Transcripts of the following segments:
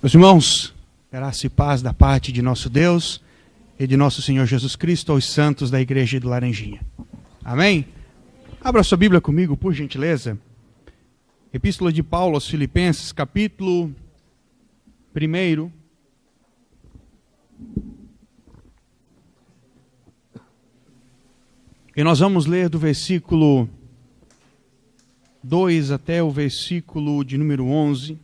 Meus irmãos, graça e paz da parte de nosso Deus e de nosso Senhor Jesus Cristo aos santos da Igreja do Laranjinha. Amém? Abra sua Bíblia comigo, por gentileza. Epístola de Paulo aos Filipenses, capítulo 1. E nós vamos ler do versículo 2 até o versículo de número 11.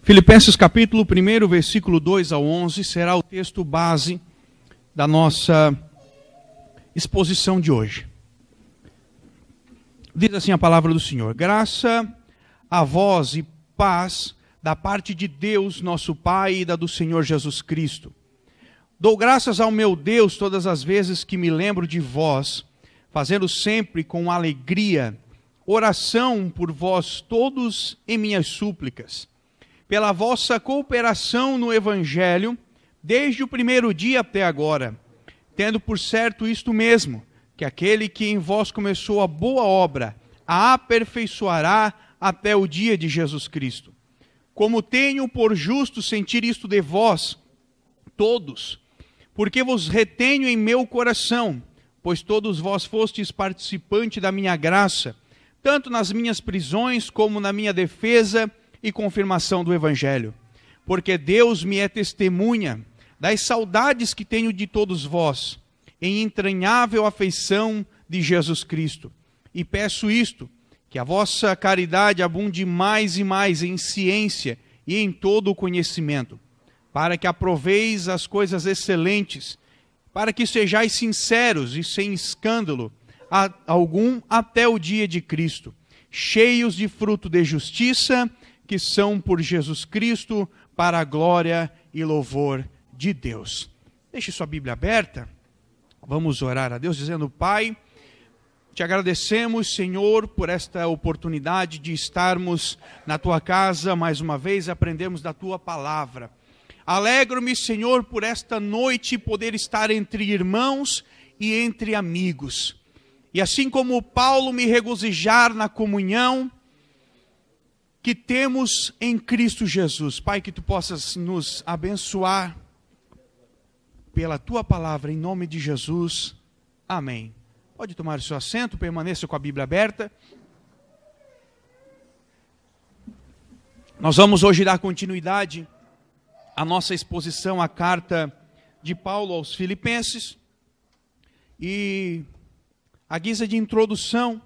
Filipenses capítulo 1, versículo 2 ao 11, será o texto base da nossa exposição de hoje. Diz assim a palavra do Senhor: graça a vós e paz da parte de Deus, nosso Pai, e da do Senhor Jesus Cristo. Dou graças ao meu Deus todas as vezes que me lembro de vós, fazendo sempre com alegria oração por vós todos em minhas súplicas, pela vossa cooperação no Evangelho, desde o primeiro dia até agora, tendo por certo isto mesmo, que aquele que em vós começou a boa obra, a aperfeiçoará até o dia de Jesus Cristo. Como tenho por justo sentir isto de vós, todos, porque vos retenho em meu coração, pois todos vós fostes participante da minha graça, tanto nas minhas prisões como na minha defesa e confirmação do Evangelho. Porque Deus me é testemunha das saudades que tenho de todos vós, em entranhável afeição de Jesus Cristo. E peço isto, que a vossa caridade abunde mais e mais em ciência e em todo o conhecimento, para que aproveis as coisas excelentes, para que sejais sinceros e sem escândalo algum até o dia de Cristo, cheios de fruto de justiça, que são por Jesus Cristo, para a glória e louvor de Deus. Deixe sua Bíblia aberta, vamos orar a Deus dizendo: Pai, te agradecemos, Senhor, por esta oportunidade de estarmos na tua casa, mais uma vez aprendermos da tua palavra. Alegro-me, Senhor, por esta noite poder estar entre irmãos e entre amigos. E assim como Paulo me regozijar na comunhão que temos em Cristo Jesus. Pai, que tu possas nos abençoar pela tua palavra, em nome de Jesus. Amém. Pode tomar o seu assento, permaneça com a Bíblia aberta. Nós vamos hoje dar continuidade à nossa exposição à carta de Paulo aos Filipenses. E, à guisa de introdução,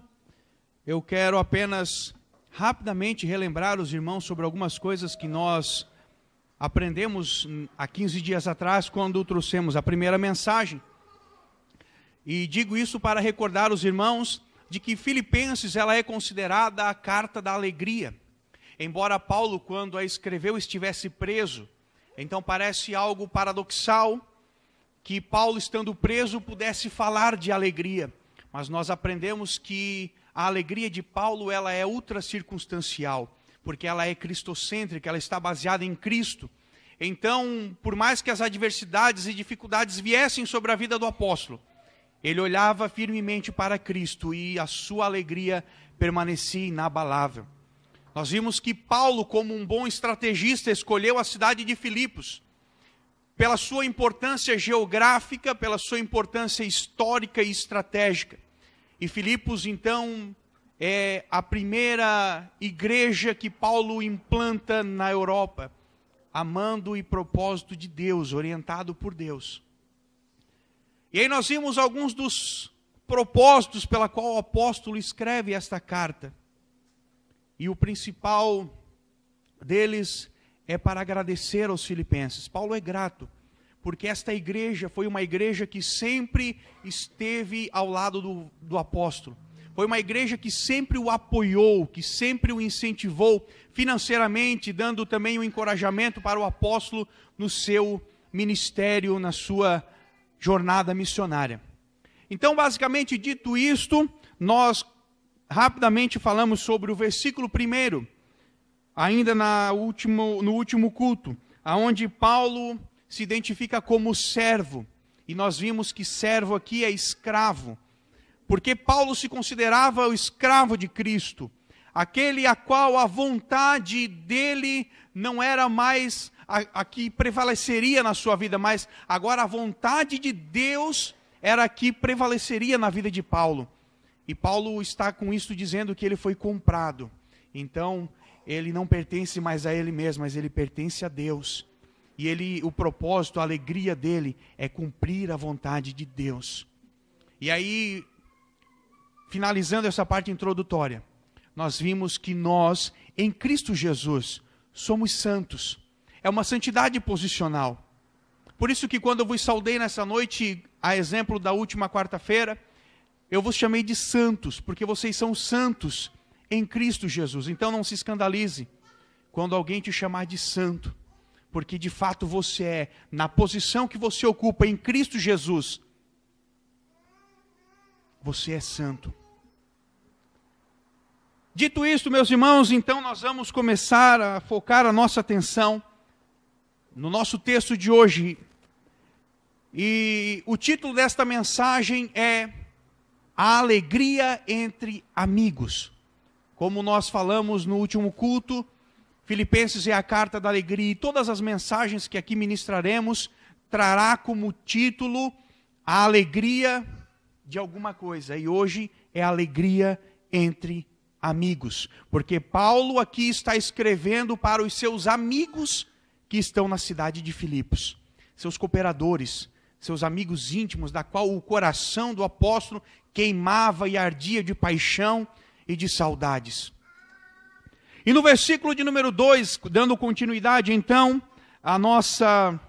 eu quero apenas rapidamente relembrar os irmãos sobre algumas coisas que nós aprendemos há 15 dias atrás, quando trouxemos a primeira mensagem. E digo isso para recordar os irmãos de que Filipenses ela é considerada a carta da alegria. Embora Paulo, quando a escreveu, estivesse preso, então parece algo paradoxal que Paulo, estando preso, pudesse falar de alegria. Mas nós aprendemos que a alegria de Paulo ela é ultra circunstancial, porque ela é cristocêntrica, ela está baseada em Cristo. Então, por mais que as adversidades e dificuldades viessem sobre a vida do apóstolo, ele olhava firmemente para Cristo e a sua alegria permanecia inabalável. Nós vimos que Paulo, como um bom estrategista, escolheu a cidade de Filipos, pela sua importância geográfica, pela sua importância histórica e estratégica. E Filipos, então, é a primeira igreja que Paulo implanta na Europa, amando e propósito de Deus, orientado por Deus. E aí nós vimos alguns dos propósitos pela qual o apóstolo escreve esta carta. E o principal deles é para agradecer aos filipenses. Paulo é grato, porque esta igreja foi uma igreja que sempre esteve ao lado do apóstolo. Foi uma igreja que sempre o apoiou, que sempre o incentivou financeiramente, dando também um encorajamento para o apóstolo no seu ministério, na sua jornada missionária. Então, basicamente dito isto, nós rapidamente falamos sobre o versículo 1, ainda no último culto, aonde Paulo se identifica como servo. E nós vimos que servo aqui é escravo. porque Paulo se considerava o escravo de Cristo, aquele a qual a vontade dele não era mais a que prevaleceria na sua vida, mas agora a vontade de Deus era a que prevaleceria na vida de Paulo. E Paulo está com isso dizendo que ele foi comprado. Então, ele não pertence mais a ele mesmo, mas ele pertence a Deus. E o propósito, a alegria dele é cumprir a vontade de Deus. E aí, finalizando essa parte introdutória, nós vimos que nós, em Cristo Jesus, somos santos. É uma santidade posicional. Por isso que quando eu vos saudei nessa noite, a exemplo da última quarta-feira, eu vos chamei de santos, porque vocês são santos em Cristo Jesus. Então não se escandalize quando alguém te chamar de santo, porque de fato você é, na posição que você ocupa em Cristo Jesus, você é santo. Dito isto, meus irmãos, então nós vamos começar a focar a nossa atenção no nosso texto de hoje. E o título desta mensagem é A Alegria entre Amigos. Como nós falamos no último culto, Filipenses é a carta da alegria, e todas as mensagens que aqui ministraremos trará como título a alegria de alguma coisa. E hoje é a alegria entre amigos, porque Paulo aqui está escrevendo para os seus amigos que estão na cidade de Filipos, seus cooperadores, seus amigos íntimos, da qual o coração do apóstolo queimava e ardia de paixão e de saudades. E no versículo de número 2, dando continuidade então à nossa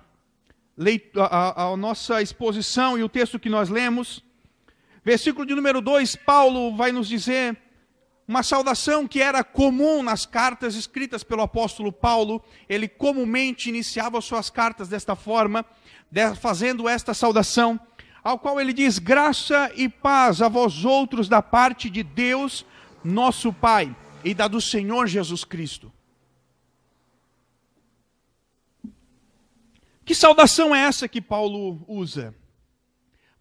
exposição e o texto que nós lemos, versículo de número 2, Paulo vai nos dizer uma saudação que era comum nas cartas escritas pelo apóstolo Paulo. Ele comumente iniciava suas cartas desta forma, fazendo esta saudação, ao qual ele diz: graça e paz a vós outros da parte de Deus, nosso Pai, e da do Senhor Jesus Cristo. Que saudação é essa que Paulo usa?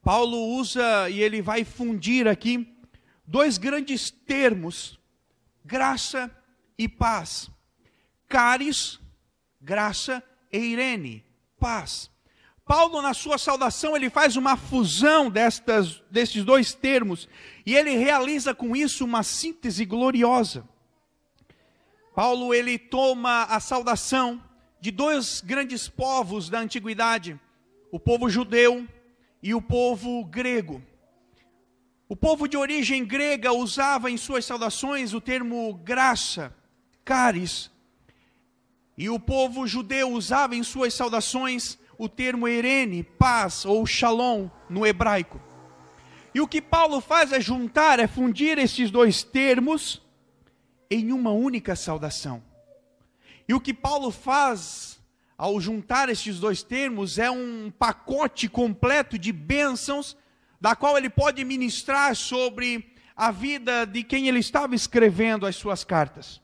Paulo usa, e ele vai fundir aqui, dois grandes termos, graça e paz. Caris, graça, e eirene, paz. Paulo, na sua saudação, ele faz uma fusão destes dois termos, e ele realiza com isso uma síntese gloriosa. Paulo, ele toma a saudação de dois grandes povos da antiguidade, o povo judeu e o povo grego. O povo de origem grega usava em suas saudações o termo graça, caris, e o povo judeu usava em suas saudações o termo eirene, paz, ou shalom, no hebraico. E o que Paulo faz é juntar, é fundir esses dois termos em uma única saudação. E o que Paulo faz ao juntar esses dois termos é um pacote completo de bênçãos, da qual ele pode ministrar sobre a vida de quem ele estava escrevendo as suas cartas.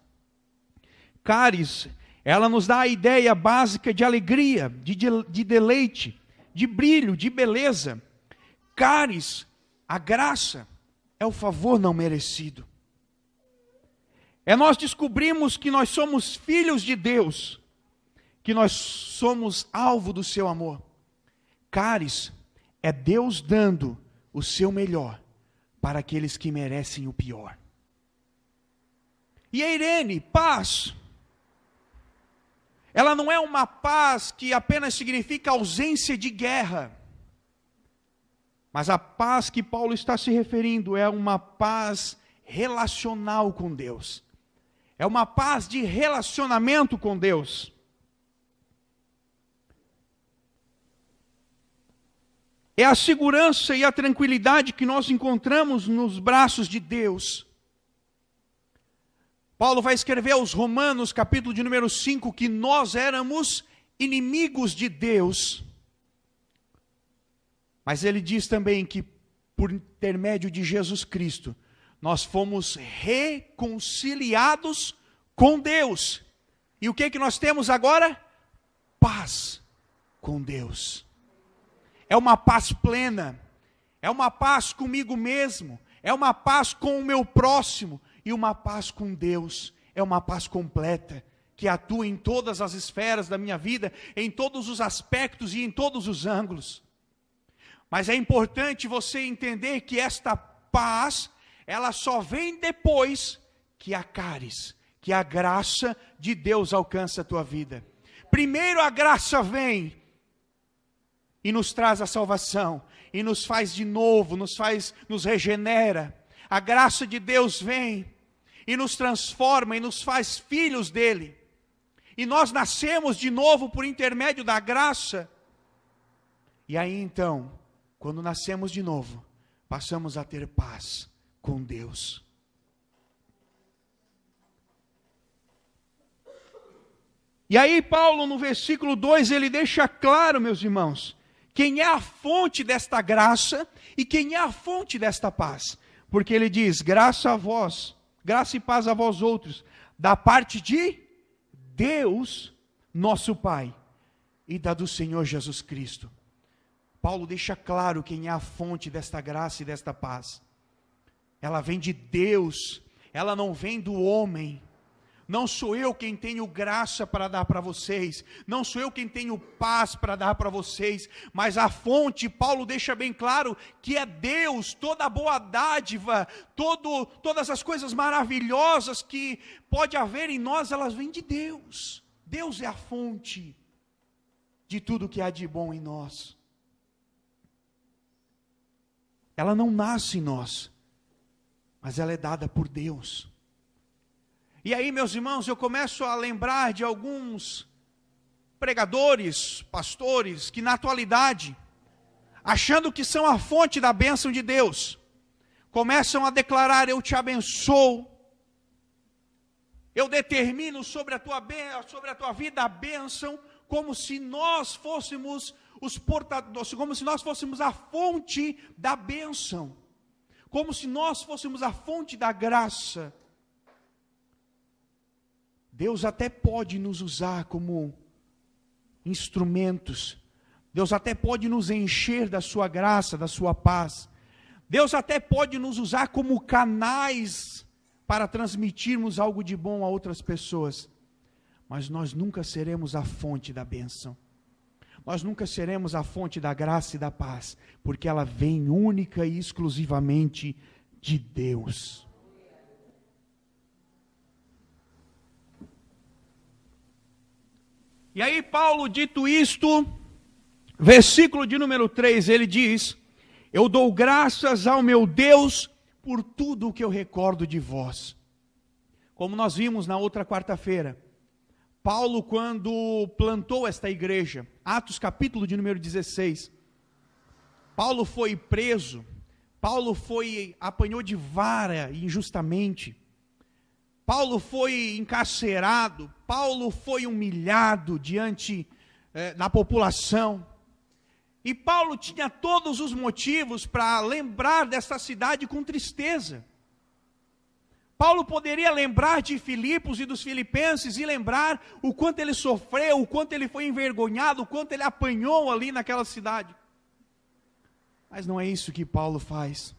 Caris, ela nos dá a ideia básica de alegria, de deleite, de brilho, de beleza. Caris, a graça, é o favor não merecido. É nós descobrimos que nós somos filhos de Deus, que nós somos alvo do seu amor. Caris, é Deus dando o seu melhor para aqueles que merecem o pior. E eirene, paz, ela não é uma paz que apenas significa ausência de guerra, mas a paz que Paulo está se referindo é uma paz relacional com Deus, é uma paz de relacionamento com Deus. É a segurança e a tranquilidade que nós encontramos nos braços de Deus. Paulo vai escrever aos Romanos, capítulo de número 5, que nós éramos inimigos de Deus. Mas ele diz também que por intermédio de Jesus Cristo, nós fomos reconciliados com Deus. E o que nós temos agora? Paz com Deus. É uma paz plena, é uma paz comigo mesmo, é uma paz com o meu próximo, e uma paz com Deus, é uma paz completa, que atua em todas as esferas da minha vida, em todos os aspectos e em todos os ângulos. Mas é importante você entender que esta paz, ela só vem depois que a caris, que a graça de Deus alcança a tua vida. Primeiro a graça vem e nos traz a salvação, e nos faz de novo, nos regenera. A graça de Deus vem e nos transforma e nos faz filhos dele. E nós nascemos de novo por intermédio da graça. E aí então, quando nascemos de novo, passamos a ter paz com Deus. E aí Paulo no versículo 2, ele deixa claro, meus irmãos, quem é a fonte desta graça e quem é a fonte desta paz. Porque ele diz, graça a vós, graça e paz a vós outros, da parte de Deus, nosso Pai, e da do Senhor Jesus Cristo. Paulo deixa claro quem é a fonte desta graça e desta paz. Ela vem de Deus, ela não vem do homem. Não sou eu quem tenho graça para dar para vocês, não sou eu quem tenho paz para dar para vocês, mas a fonte, Paulo deixa bem claro que é Deus. Toda a boa dádiva, todas as coisas maravilhosas que pode haver em nós, elas vêm de Deus. Deus é a fonte de tudo que há de bom em nós. Ela não nasce em nós, mas ela é dada por Deus. E aí, meus irmãos, eu começo a lembrar de alguns pregadores, pastores, que na atualidade, achando que são a fonte da bênção de Deus, começam a declarar, eu te abençoo, eu determino sobre a tua vida a bênção, como se nós fôssemos os portadores, como se nós fôssemos a fonte da bênção, como se nós fôssemos a fonte da graça. Deus até pode nos usar como instrumentos, Deus até pode nos encher da sua graça, da sua paz, Deus até pode nos usar como canais para transmitirmos algo de bom a outras pessoas, mas nós nunca seremos a fonte da bênção, nós nunca seremos a fonte da graça e da paz, porque ela vem única e exclusivamente de Deus. E aí Paulo, dito isto, versículo de número 3, ele diz, eu dou graças ao meu Deus por tudo o que eu recordo de vós. Como nós vimos na outra quarta-feira, Paulo, quando plantou esta igreja, Atos capítulo de número 16, Paulo foi preso, Paulo apanhou de vara injustamente, Paulo foi encarcerado, Paulo foi humilhado diante da população, e Paulo tinha todos os motivos para lembrar dessa cidade com tristeza. Paulo poderia lembrar de Filipos e dos filipenses e lembrar o quanto ele sofreu, o quanto ele foi envergonhado, o quanto ele apanhou ali naquela cidade. Mas não é isso que Paulo faz.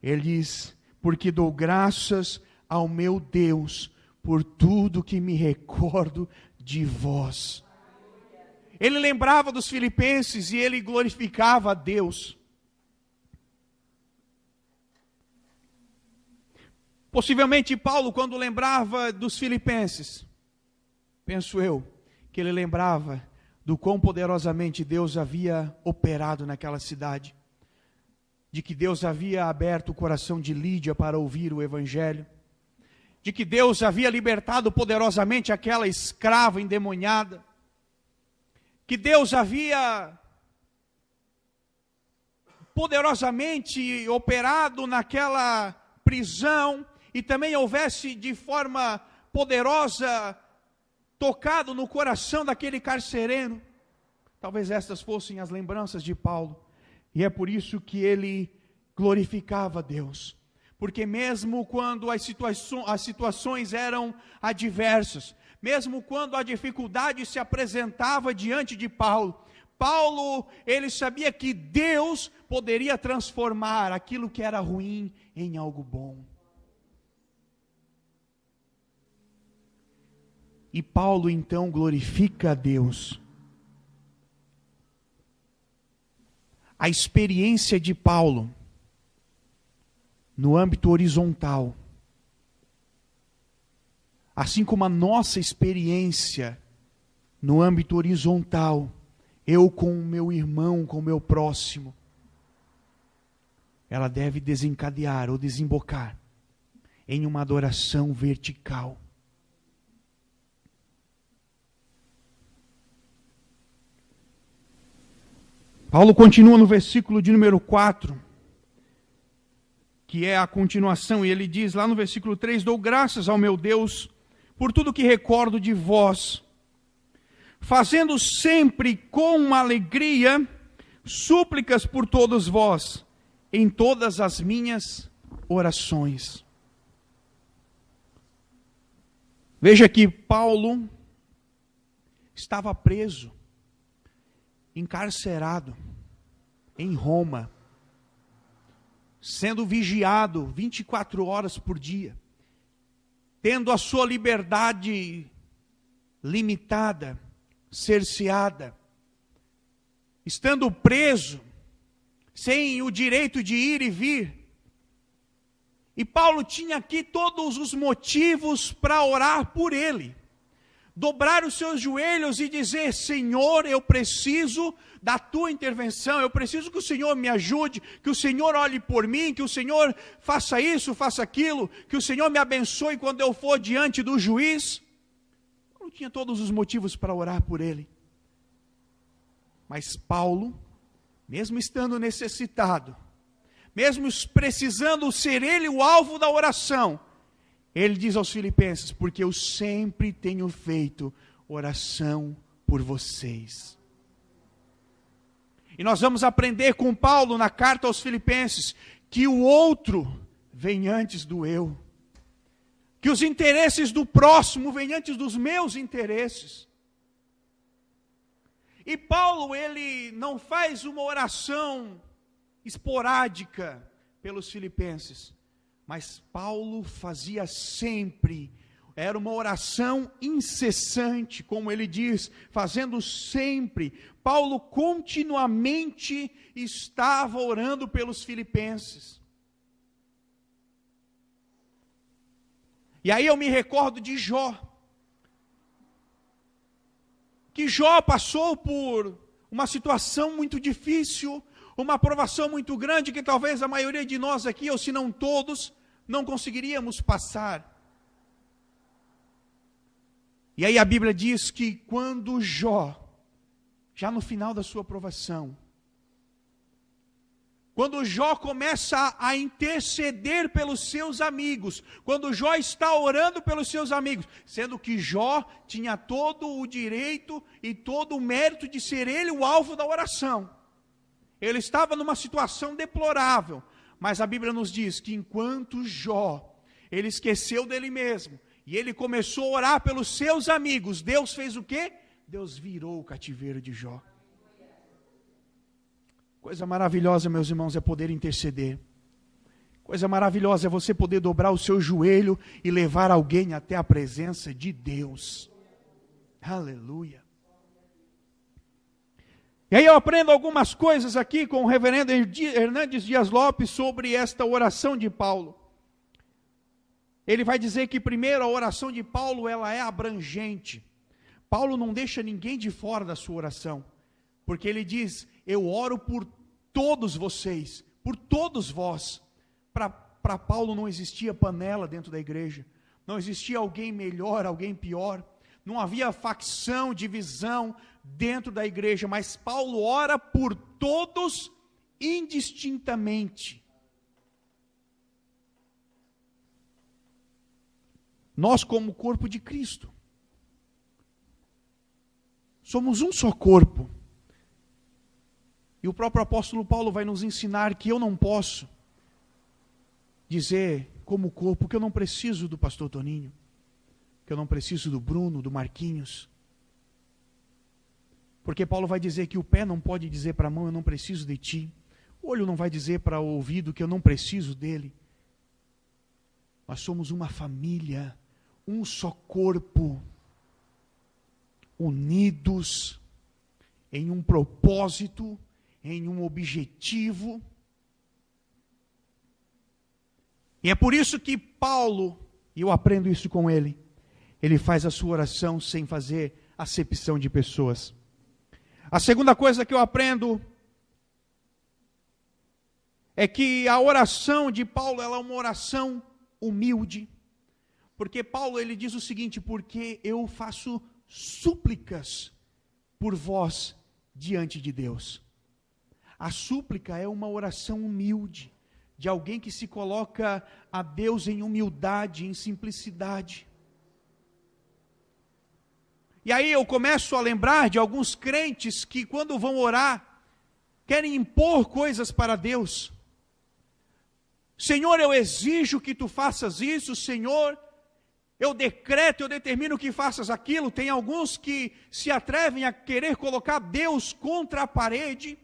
Ele diz, porque dou graças ao meu Deus por tudo que me recordo de vós. Ele lembrava dos filipenses e ele glorificava a Deus. Possivelmente Paulo, quando lembrava dos filipenses, penso eu, que ele lembrava do quão poderosamente Deus havia operado naquela cidade, de que Deus havia aberto o coração de Lídia para ouvir o evangelho, de que Deus havia libertado poderosamente aquela escrava endemoniada, que Deus havia poderosamente operado naquela prisão, e também houvesse de forma poderosa tocado no coração daquele carcereiro. Talvez estas fossem as lembranças de Paulo, e é por isso que ele glorificava a Deus, porque mesmo quando as situações eram adversas, mesmo quando a dificuldade se apresentava diante de Paulo, Paulo, ele sabia que Deus poderia transformar aquilo que era ruim em algo bom. E Paulo então glorifica a Deus. A experiência de Paulo no âmbito horizontal, assim como a nossa experiência no âmbito horizontal, eu com o meu irmão, com o meu próximo, ela deve desencadear ou desembocar em uma adoração vertical. Paulo continua no versículo de número 4, que é a continuação, e ele diz lá no versículo 3, dou graças ao meu Deus por tudo que recordo de vós, fazendo sempre com alegria súplicas por todos vós, em todas as minhas orações. Veja que Paulo estava preso, encarcerado em Roma, sendo vigiado 24 horas por dia, tendo a sua liberdade limitada, cerceada, estando preso, sem o direito de ir e vir. E Paulo tinha aqui todos os motivos para orar por ele. Dobrar os seus joelhos e dizer, Senhor, eu preciso da tua intervenção, eu preciso que o Senhor me ajude, que o Senhor olhe por mim, que o Senhor faça isso, faça aquilo, que o Senhor me abençoe quando eu for diante do juiz. Paulo tinha todos os motivos para orar por ele. Mas Paulo, mesmo estando necessitado, mesmo precisando ser ele o alvo da oração, ele diz aos filipenses, porque eu sempre tenho feito oração por vocês. E nós vamos aprender com Paulo na carta aos filipenses, que o outro vem antes do eu. Que os interesses do próximo vêm antes dos meus interesses. E Paulo, ele não faz uma oração esporádica pelos filipenses. Mas Paulo fazia sempre, era uma oração incessante, como ele diz, fazendo sempre. Paulo continuamente estava orando pelos filipenses. E aí eu me recordo de Jó. Que Jó passou por uma situação muito difícil, uma provação muito grande, que talvez a maioria de nós aqui, ou se não todos, não conseguiríamos passar. E aí a Bíblia diz que quando Jó, já no final da sua provação, quando Jó começa a interceder pelos seus amigos, quando Jó está orando pelos seus amigos, sendo que Jó tinha todo o direito e todo o mérito de ser ele o alvo da oração. Ele estava numa situação deplorável, mas a Bíblia nos diz que enquanto Jó, ele esqueceu dele mesmo, e ele começou a orar pelos seus amigos, Deus fez o quê? Deus virou o cativeiro de Jó. Coisa maravilhosa, meus irmãos, é poder interceder. Coisa maravilhosa é você poder dobrar o seu joelho e levar alguém até a presença de Deus. Aleluia. E aí eu aprendo algumas coisas aqui com o reverendo Hernandes Dias Lopes sobre esta oração de Paulo. Ele vai dizer que primeiro a oração de Paulo, ela é abrangente. Paulo não deixa ninguém de fora da sua oração, porque ele diz, eu oro por todos vocês, por todos vós. Para Paulo não existia panela dentro da igreja, não existia alguém melhor, alguém pior, não havia facção, divisão dentro da igreja, mas Paulo ora por todos indistintamente. Nós, como corpo de Cristo, somos um só corpo. E o próprio apóstolo Paulo vai nos ensinar que eu não posso dizer, como corpo, que eu não preciso do pastor Toninho, que eu não preciso do Bruno, do Marquinhos. Porque Paulo vai dizer que o pé não pode dizer para a mão, eu não preciso de ti. O olho não vai dizer para o ouvido que eu não preciso dele. Nós somos uma família, um só corpo, unidos em um propósito, em um objetivo. E é por isso que Paulo, e eu aprendo isso com ele faz a sua oração sem fazer acepção de pessoas. A segunda coisa que eu aprendo é que a oração de Paulo, ela é uma oração humilde. Porque Paulo, ele diz o seguinte: porque eu faço súplicas por vós diante de Deus. A súplica é uma oração humilde, de alguém que se coloca a Deus em humildade, em simplicidade. E aí eu começo a lembrar de alguns crentes que quando vão orar, querem impor coisas para Deus. Senhor, eu exijo que tu faças isso. Senhor, eu decreto, eu determino que faças aquilo. Tem alguns que se atrevem a querer colocar Deus contra a parede,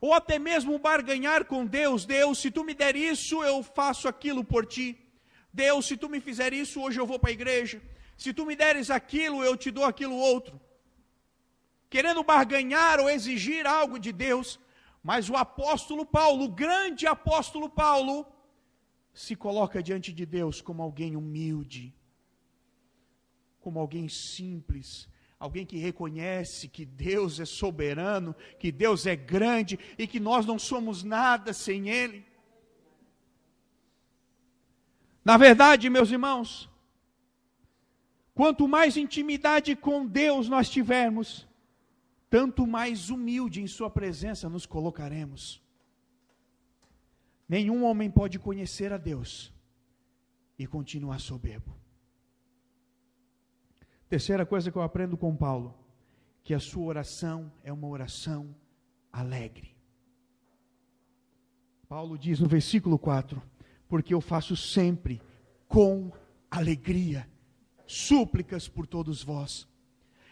ou até mesmo barganhar com Deus. Deus, se tu me der isso, eu faço aquilo por ti. Deus, se tu me fizer isso, hoje eu vou para a igreja. Se tu me deres aquilo, eu te dou aquilo outro. Querendo barganhar ou exigir algo de Deus. Mas o apóstolo Paulo, o grande apóstolo Paulo, se coloca diante de Deus como alguém humilde, como alguém simples, alguém que reconhece que Deus é soberano, que Deus é grande e que nós não somos nada sem Ele. Na verdade, meus irmãos, quanto mais intimidade com Deus nós tivermos, tanto mais humilde em sua presença nos colocaremos. Nenhum homem pode conhecer a Deus e continuar soberbo. Terceira coisa que eu aprendo com Paulo, que a sua oração é uma oração alegre. Paulo diz no versículo 4, porque eu faço sempre com alegria súplicas por todos vós.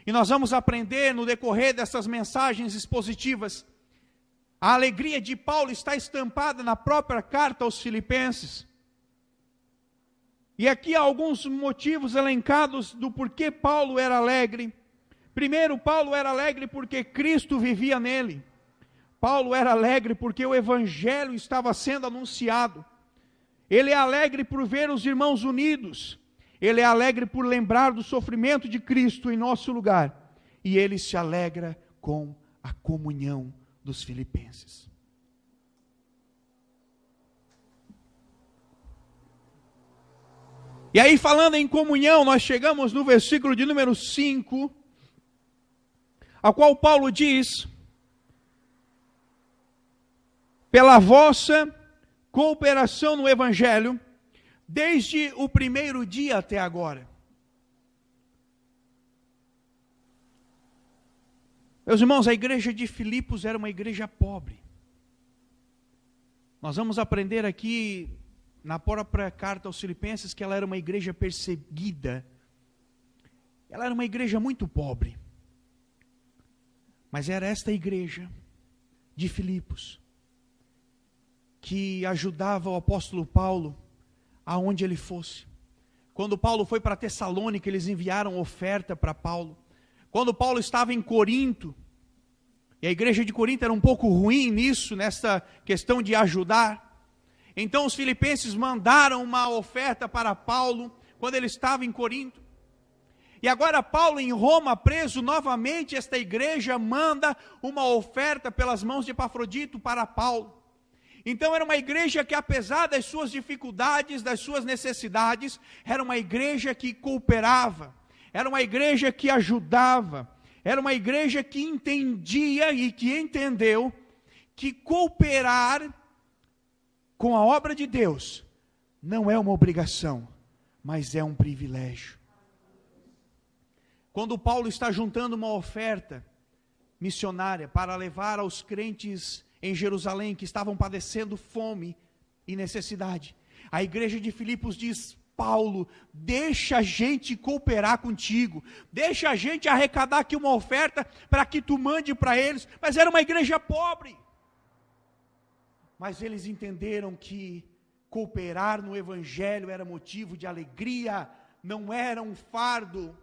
E nós vamos aprender no decorrer dessas mensagens expositivas, a alegria de Paulo está estampada na própria carta aos Filipenses. E aqui há alguns motivos elencados do porquê Paulo era alegre. Primeiro, Paulo era alegre porque Cristo vivia nele. Paulo era alegre porque o Evangelho estava sendo anunciado. Ele é alegre por ver os irmãos unidos. Ele é alegre por lembrar do sofrimento de Cristo em nosso lugar. E ele se alegra com a comunhão dos filipenses. E aí, falando em comunhão, nós chegamos no versículo de número 5, ao qual Paulo diz: pela vossa cooperação no Evangelho, desde o primeiro dia até agora. Meus irmãos, a igreja de Filipos era uma igreja pobre. Nós vamos aprender aqui, na própria carta aos Filipenses, que ela era uma igreja perseguida. Ela era uma igreja muito pobre. Mas era esta igreja de Filipos que ajudava o apóstolo Paulo aonde ele fosse. Quando Paulo foi para Tessalônica, eles enviaram oferta para Paulo. Quando Paulo estava em Corinto, e a igreja de Corinto era um pouco ruim nisso, nessa questão de ajudar, então os filipenses mandaram uma oferta para Paulo, quando ele estava em Corinto. E agora Paulo em Roma, preso novamente, esta igreja manda uma oferta pelas mãos de Epafrodito para Paulo. Então era uma igreja que, apesar das suas dificuldades, das suas necessidades, era uma igreja que cooperava, era uma igreja que ajudava, era uma igreja que entendia e que entendeu que cooperar com a obra de Deus não é uma obrigação, mas é um privilégio. Quando Paulo está juntando uma oferta missionária para levar aos crentes em Jerusalém, que estavam padecendo fome e necessidade, a igreja de Filipos diz: Paulo, deixa a gente cooperar contigo, deixa a gente arrecadar aqui uma oferta para que tu mande para eles. Mas era uma igreja pobre. Mas eles entenderam que cooperar no evangelho era motivo de alegria, não era um fardo.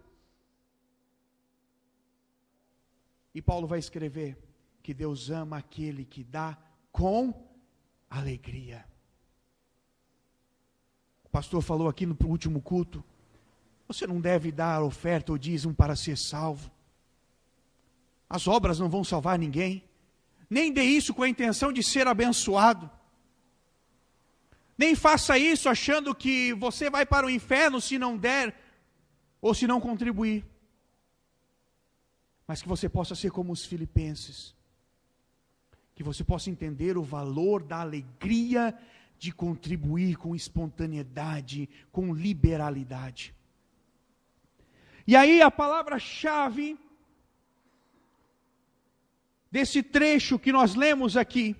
E Paulo vai escrever que Deus ama aquele que dá com alegria. O pastor falou aqui no último culto, você não deve dar oferta ou dízimo para ser salvo. As obras não vão salvar ninguém. Nem dê isso com a intenção de ser abençoado. Nem faça isso achando que você vai para o inferno se não der ou se não contribuir. Mas que você possa ser como os filipenses. Que você possa entender o valor da alegria de contribuir com espontaneidade, com liberalidade. E aí a palavra-chave desse trecho que nós lemos aqui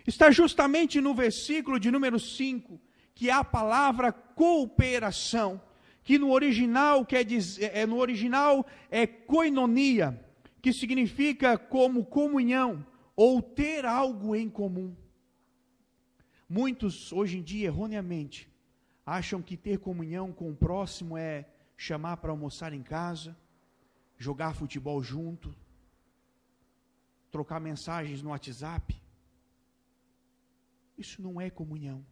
está justamente no versículo de número 5, que é a palavra cooperação, que no original quer dizer, é koinonia, que significa como comunhão, ou ter algo em comum. Muitos, hoje em dia, erroneamente, acham que ter comunhão com o próximo é chamar para almoçar em casa, jogar futebol junto, trocar mensagens no WhatsApp. Isso não é comunhão.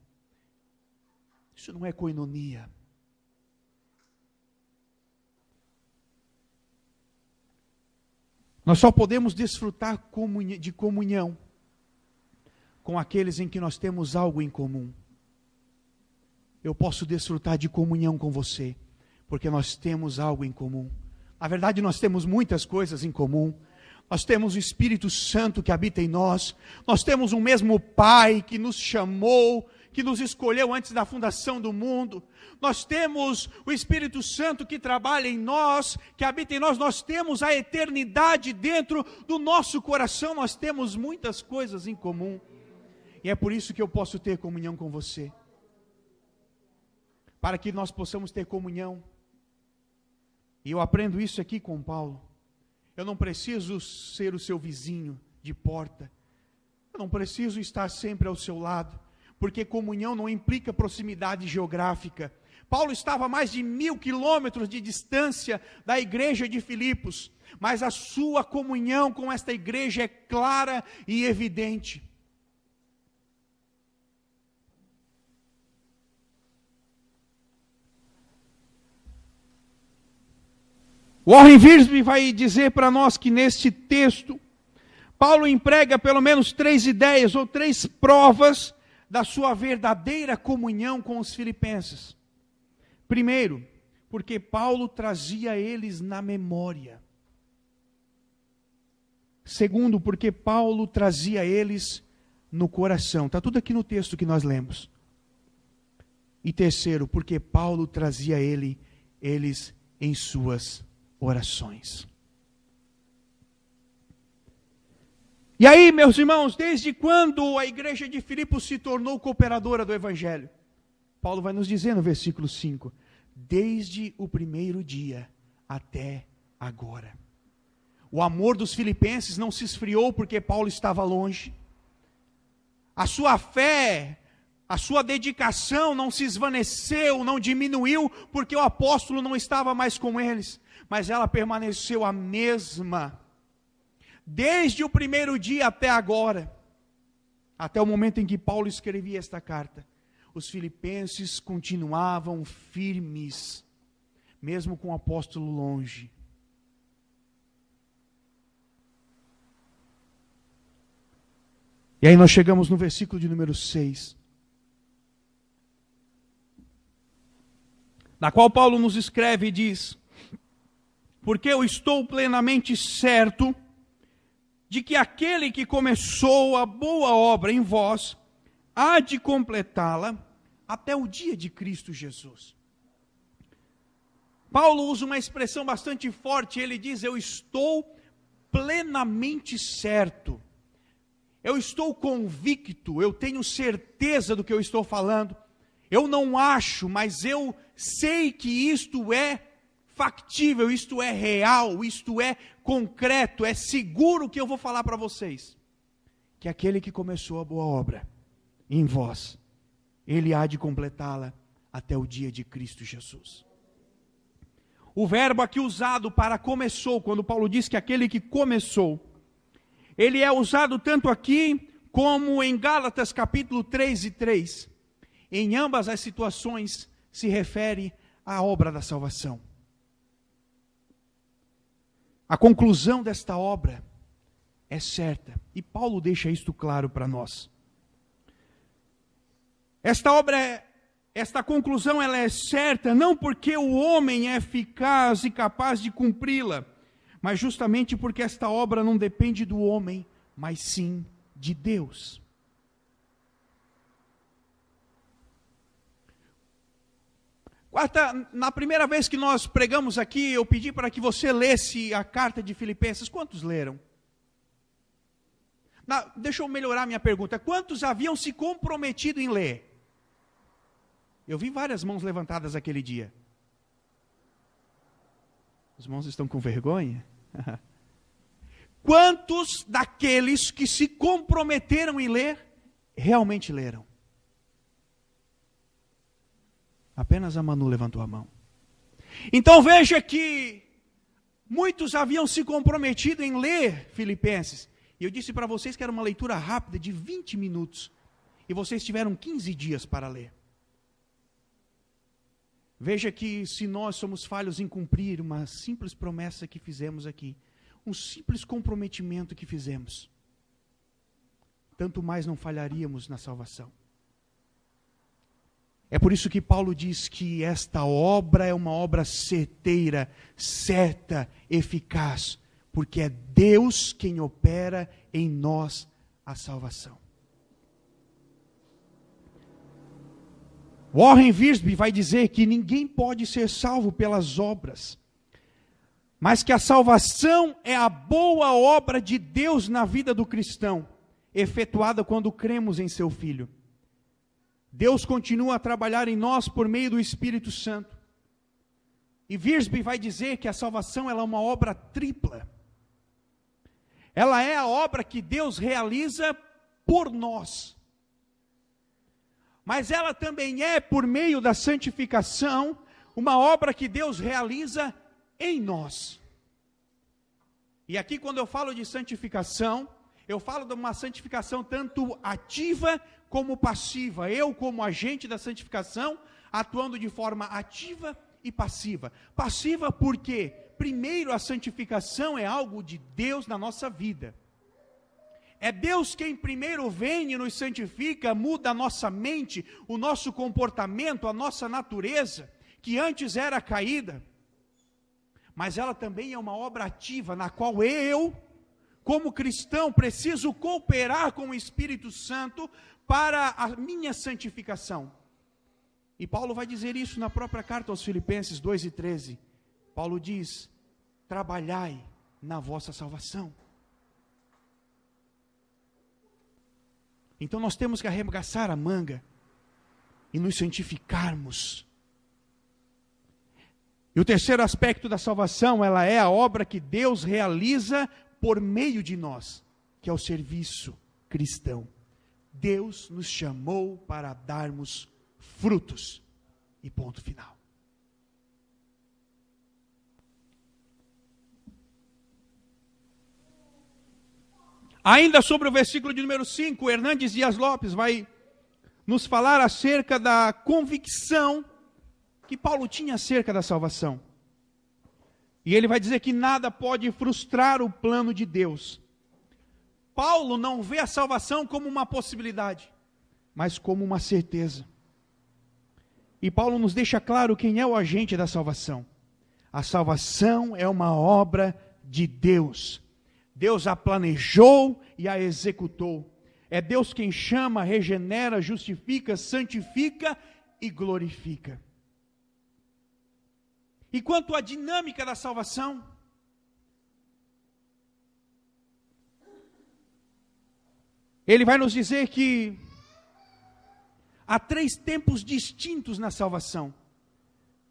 Isso não é koinonia. Nós só podemos desfrutar de comunhão com aqueles em que nós temos algo em comum. Eu posso desfrutar de comunhão com você, porque nós temos algo em comum. Na verdade, nós temos muitas coisas em comum. Nós temos o Espírito Santo que habita em nós. Nós temos um mesmo Pai que nos chamou, que nos escolheu antes da fundação do mundo. Nós temos o Espírito Santo que trabalha em nós, que habita em nós. Nós temos a eternidade dentro do nosso coração. Nós temos muitas coisas em comum. E é por isso que eu posso ter comunhão com você. Para que nós possamos ter comunhão. E eu aprendo isso aqui com Paulo. Eu não preciso ser o seu vizinho de porta. Eu não preciso estar sempre ao seu lado. Porque comunhão não implica proximidade geográfica. Paulo estava a mais de 1000 quilômetros de distância da igreja de Filipos. Mas a sua comunhão com esta igreja é clara e evidente. Warren Wiersbe vai dizer para nós que neste texto, Paulo emprega pelo menos 3 ideias ou 3 provas da sua verdadeira comunhão com os filipenses. Primeiro, porque Paulo trazia eles na memória. Segundo, porque Paulo trazia eles no coração. Está tudo aqui no texto que nós lemos. E terceiro, porque Paulo trazia eles em suas orações. E aí, meus irmãos, desde quando a igreja de Filipos se tornou cooperadora do Evangelho? Paulo vai nos dizer no versículo 5, desde o primeiro dia até agora. O amor dos filipenses não se esfriou porque Paulo estava longe. A sua fé, a sua dedicação não se esvaneceu, não diminuiu porque o apóstolo não estava mais com eles. Mas ela permaneceu a mesma, desde o primeiro dia até agora, até o momento em que Paulo escrevia esta carta. Os filipenses continuavam firmes, mesmo com o apóstolo longe. E aí nós chegamos no versículo de número 6, na qual Paulo nos escreve e diz: porque eu estou plenamente certo de que aquele que começou a boa obra em vós, há de completá-la até o dia de Cristo Jesus. Paulo usa uma expressão bastante forte, ele diz: eu estou plenamente certo, eu estou convicto, eu tenho certeza do que eu estou falando. Eu não acho, mas eu sei que isto é factível, isto é real, isto é concreto, é seguro que eu vou falar para vocês. Que aquele que começou a boa obra em vós, ele há de completá-la até o dia de Cristo Jesus. O verbo aqui usado para começou, quando Paulo diz que aquele que começou, ele é usado tanto aqui como em Gálatas capítulo 3:3. Em ambas as situações se refere à obra da salvação. A conclusão desta obra é certa, e Paulo deixa isto claro para nós. Esta conclusão ela é certa não porque o homem é eficaz e capaz de cumpri-la, mas justamente porque esta obra não depende do homem, mas sim de Deus. Na primeira vez que nós pregamos aqui, eu pedi para que você lesse a carta de Filipenses. Quantos leram? Deixa eu melhorar minha pergunta. Quantos haviam se comprometido em ler? Eu vi várias mãos levantadas aquele dia. Os irmãos estão com vergonha? Quantos daqueles que se comprometeram em ler, realmente leram? Apenas a Manu levantou a mão. Então veja que muitos haviam se comprometido em ler Filipenses. E eu disse para vocês que era uma leitura rápida de 20 minutos. E vocês tiveram 15 dias para ler. Veja que se nós somos falhos em cumprir uma simples promessa que fizemos aqui, um simples comprometimento que fizemos, tanto mais não falharíamos na salvação. É por isso que Paulo diz que esta obra é uma obra certeira, certa, eficaz, porque é Deus quem opera em nós a salvação. Warren Wiersbe vai dizer que ninguém pode ser salvo pelas obras, mas que a salvação é a boa obra de Deus na vida do cristão, efetuada quando cremos em seu Filho. Deus continua a trabalhar em nós por meio do Espírito Santo. E Wiersbe vai dizer que a salvação ela é uma obra tripla. Ela é a obra que Deus realiza por nós. Mas ela também é, por meio da santificação, uma obra que Deus realiza em nós. E aqui quando eu falo de santificação, eu falo de uma santificação tanto ativa como passiva. Eu como agente da santificação, atuando de forma ativa e passiva. Passiva porque, primeiro, a santificação é algo de Deus na nossa vida. É Deus quem primeiro vem e nos santifica, muda a nossa mente, o nosso comportamento, a nossa natureza, que antes era caída. Mas ela também é uma obra ativa, na qual eu, como cristão, preciso cooperar com o Espírito Santo para a minha santificação. E Paulo vai dizer isso na própria carta aos Filipenses 2:13. Paulo diz: trabalhai na vossa salvação. Então nós temos que arregaçar a manga e nos santificarmos. E o terceiro aspecto da salvação, ela é a obra que Deus realiza por meio de nós, que é o serviço cristão. Deus nos chamou para darmos frutos. E ponto final. Ainda sobre o versículo de número 5, Hernandes Dias Lopes vai nos falar acerca da convicção que Paulo tinha acerca da salvação. E ele vai dizer que nada pode frustrar o plano de Deus. Paulo não vê a salvação como uma possibilidade, mas como uma certeza. E Paulo nos deixa claro quem é o agente da salvação. A salvação é uma obra de Deus. Deus a planejou e a executou. É Deus quem chama, regenera, justifica, santifica e glorifica. E quanto à dinâmica da salvação, ele vai nos dizer que há 3 tempos distintos na salvação.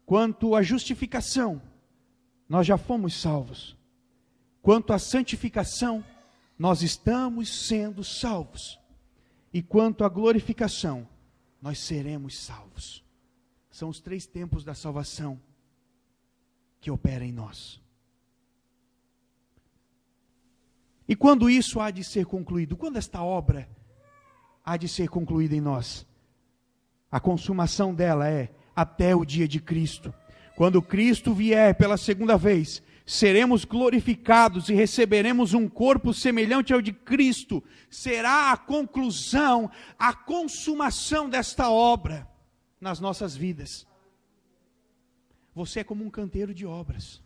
Quanto à justificação, nós já fomos salvos. Quanto à santificação, nós estamos sendo salvos. E quanto à glorificação, nós seremos salvos. São os 3 tempos da salvação que operam em nós. E quando isso há de ser concluído? Quando esta obra há de ser concluída em nós? A consumação dela é até o dia de Cristo. Quando Cristo vier pela segunda vez, seremos glorificados e receberemos um corpo semelhante ao de Cristo. Será a conclusão, a consumação desta obra nas nossas vidas. Você é como um canteiro de obras,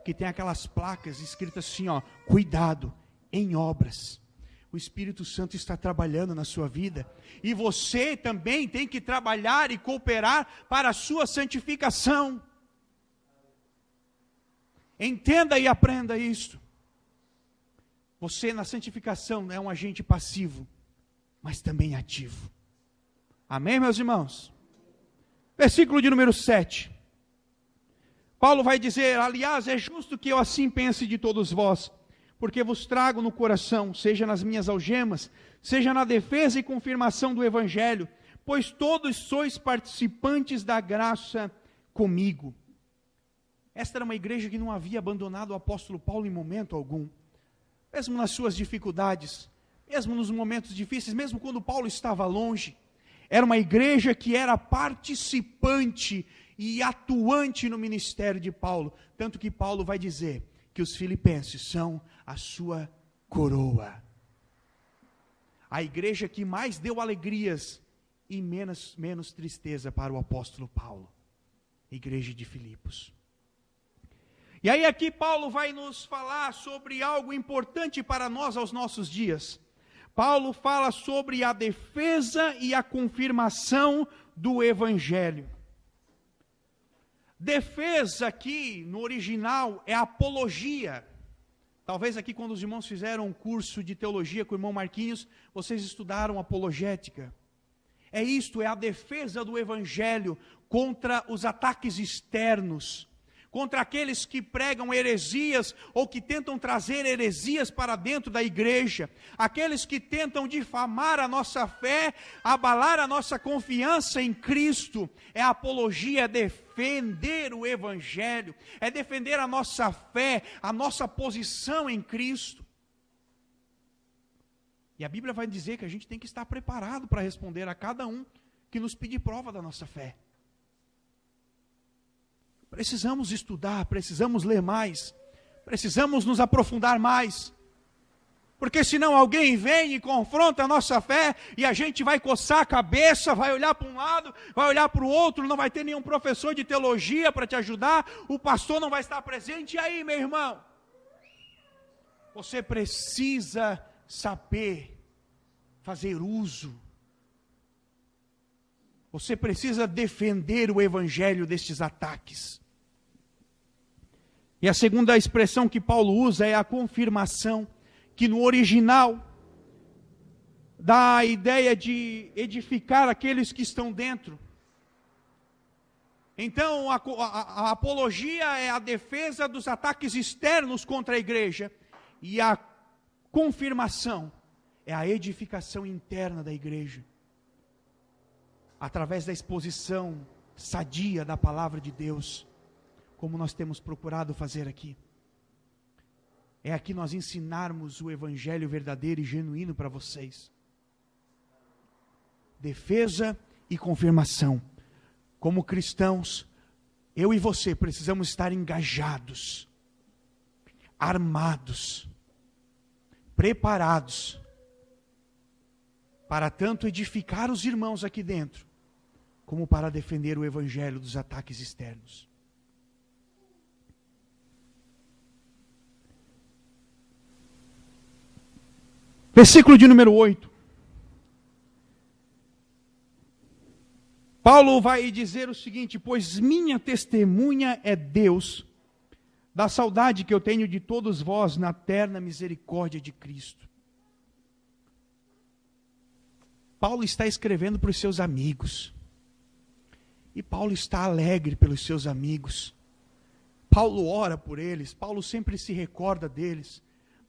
que tem aquelas placas escritas assim, ó, cuidado, em obras. O Espírito Santo está trabalhando na sua vida, e você também tem que trabalhar e cooperar para a sua santificação. Entenda e aprenda isto. Você na santificação é um agente passivo, mas também ativo. Amém, meus irmãos? Versículo de número 7. Paulo vai dizer: aliás, é justo que eu assim pense de todos vós, porque vos trago no coração, seja nas minhas algemas, seja na defesa e confirmação do Evangelho, pois todos sois participantes da graça comigo. Esta era uma igreja que não havia abandonado o apóstolo Paulo em momento algum, mesmo nas suas dificuldades, mesmo nos momentos difíceis, mesmo quando Paulo estava longe. Era uma igreja que era participante e atuante no ministério de Paulo, tanto que Paulo vai dizer que os filipenses são a sua coroa. A igreja que mais deu alegrias e menos tristeza para o apóstolo Paulo. Igreja de Filipos. E aí aqui Paulo vai nos falar sobre algo importante para nós aos nossos dias. Paulo fala sobre a defesa e a confirmação do Evangelho. Defesa aqui, no original, é apologia. Talvez aqui quando os irmãos fizeram um curso de teologia com o irmão Marquinhos, vocês estudaram apologética. É isto, é a defesa do Evangelho contra os ataques externos, contra aqueles que pregam heresias ou que tentam trazer heresias para dentro da igreja, aqueles que tentam difamar a nossa fé, abalar a nossa confiança em Cristo. É a apologia, é defender o Evangelho, é defender a nossa fé, a nossa posição em Cristo. E a Bíblia vai dizer que a gente tem que estar preparado para responder a cada um que nos pedir prova da nossa fé. Precisamos estudar, precisamos ler mais, precisamos nos aprofundar mais, porque senão alguém vem e confronta a nossa fé, e a gente vai coçar a cabeça, vai olhar para um lado, vai olhar para o outro, não vai ter nenhum professor de teologia para te ajudar, o pastor não vai estar presente. E aí, meu irmão? Você precisa saber fazer uso, você precisa defender o Evangelho destes ataques. E a segunda expressão que Paulo usa é a confirmação, que no original dá a ideia de edificar aqueles que estão dentro. Então a apologia é a defesa dos ataques externos contra a igreja, e a confirmação é a edificação interna da igreja, através da exposição sadia da palavra de Deus, como nós temos procurado fazer aqui. É aqui nós ensinarmos o Evangelho verdadeiro e genuíno para vocês. Defesa e confirmação. Como cristãos, eu e você precisamos estar engajados, armados, preparados, para tanto edificar os irmãos aqui dentro, como para defender o Evangelho dos ataques externos. Versículo de número 8. Paulo vai dizer o seguinte: pois minha testemunha é Deus, da saudade que eu tenho de todos vós na terna misericórdia de Cristo. Paulo está escrevendo para os seus amigos. E Paulo está alegre pelos seus amigos. Paulo ora por eles. Paulo sempre se recorda deles.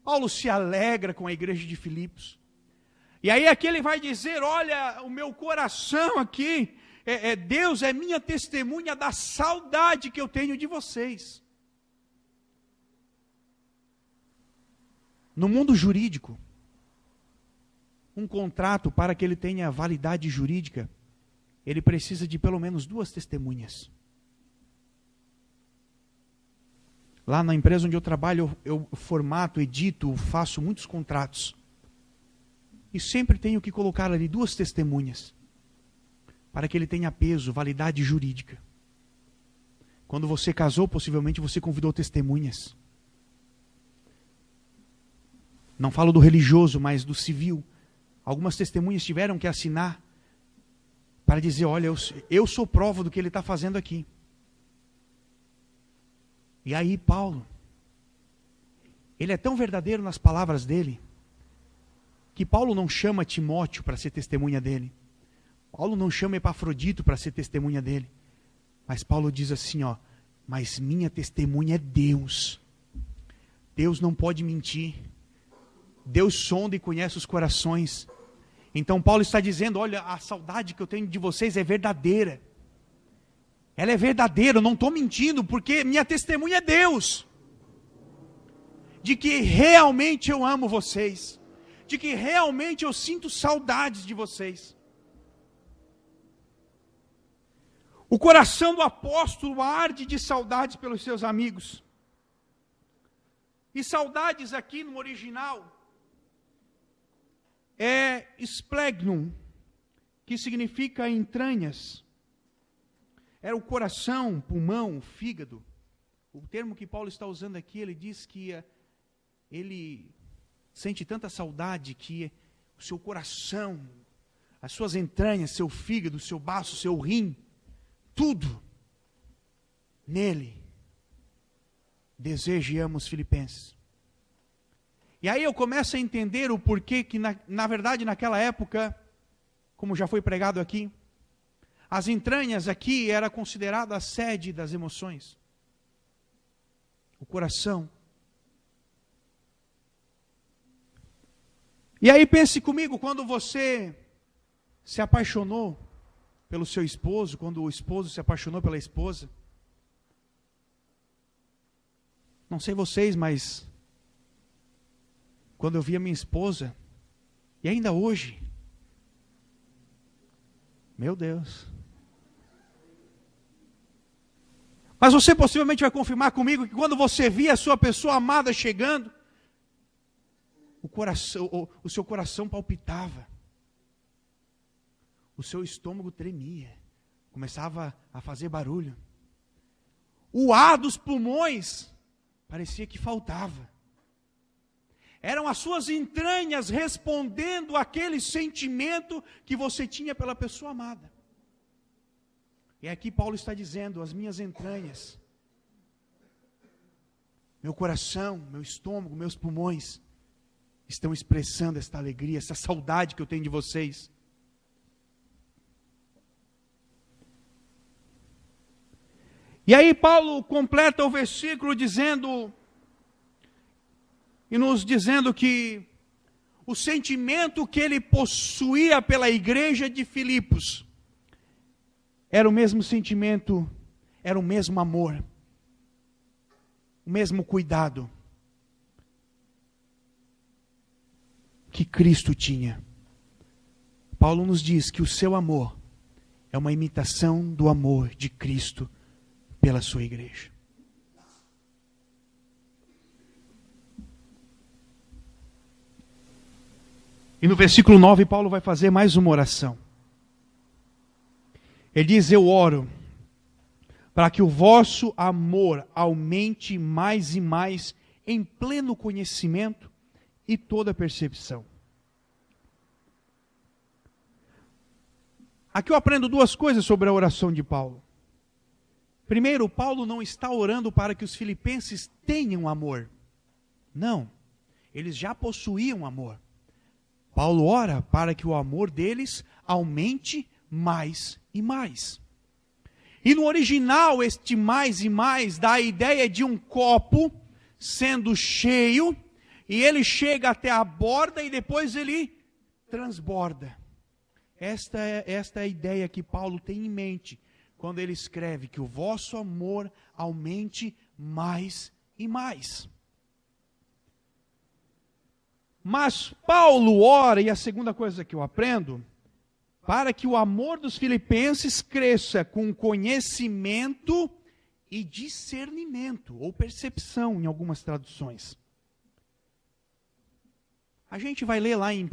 Paulo se alegra com a igreja de Filipos. E aí aqui ele vai dizer, olha, o meu coração aqui, Deus é minha testemunha da saudade que eu tenho de vocês. No mundo jurídico, um contrato, para que ele tenha validade jurídica, ele precisa de pelo menos 2 testemunhas. Lá na empresa onde eu trabalho, eu formato, edito, faço muitos contratos. E sempre tenho que colocar ali 2 testemunhas, para que ele tenha peso, validade jurídica. Quando você casou, possivelmente você convidou testemunhas. Não falo do religioso, mas do civil. Algumas testemunhas tiveram que assinar para dizer, olha, eu sou prova do que ele está fazendo aqui. E aí Paulo, ele é tão verdadeiro nas palavras dele, que Paulo não chama Timóteo para ser testemunha dele. Paulo não chama Epafrodito para ser testemunha dele. Mas Paulo diz assim, ó, mas minha testemunha é Deus. Deus não pode mentir. Deus sonda e conhece os corações. Então Paulo está dizendo, olha, a saudade que eu tenho de vocês é verdadeira. Ela é verdadeira, eu não estou mentindo, porque minha testemunha é Deus. De que realmente eu amo vocês. De que realmente eu sinto saudades de vocês. O coração do apóstolo arde de saudades pelos seus amigos. E saudades aqui no original é splegnum, que significa entranhas. Era o coração, pulmão, fígado. O termo que Paulo está usando aqui, ele diz que ele sente tanta saudade que o seu coração, as suas entranhas, seu fígado, seu baço, seu rim, tudo nele deseja e ama os filipenses. E aí eu começo a entender o porquê que, na verdade, naquela época, como já foi pregado aqui, as entranhas aqui era considerada a sede das emoções. O coração. E aí pense comigo, quando você se apaixonou pelo seu esposo, quando o esposo se apaixonou pela esposa, não sei vocês, mas quando eu via minha esposa, e ainda hoje, meu Deus. Mas você possivelmente vai confirmar comigo que quando você via a sua pessoa amada chegando, o seu coração palpitava, o seu estômago tremia, começava a fazer barulho, o ar dos pulmões parecia que faltava. Eram as suas entranhas respondendo àquele sentimento que você tinha pela pessoa amada. E aqui Paulo está dizendo, as minhas entranhas, meu coração, meu estômago, meus pulmões, estão expressando esta alegria, essa saudade que eu tenho de vocês. E aí Paulo completa o versículo dizendo, e nos dizendo que o sentimento que ele possuía pela igreja de Filipos era o mesmo sentimento, era o mesmo amor, o mesmo cuidado que Cristo tinha. Paulo nos diz que o seu amor é uma imitação do amor de Cristo pela sua igreja. E no versículo 9, Paulo vai fazer mais uma oração. Ele diz, eu oro para que o vosso amor aumente mais e mais em pleno conhecimento e toda percepção. Aqui eu aprendo 2 coisas sobre a oração de Paulo. Primeiro, Paulo não está orando para que os filipenses tenham amor. Não, eles já possuíam amor. Paulo ora para que o amor deles aumente mais e mais. E no original, este mais e mais dá a ideia de um copo sendo cheio, e ele chega até a borda e depois ele transborda. Esta é a ideia que Paulo tem em mente quando ele escreve que o vosso amor aumente mais e mais. Mas Paulo ora, e a segunda coisa que eu aprendo, para que o amor dos filipenses cresça com conhecimento e discernimento, ou percepção em algumas traduções. A gente vai ler lá em 1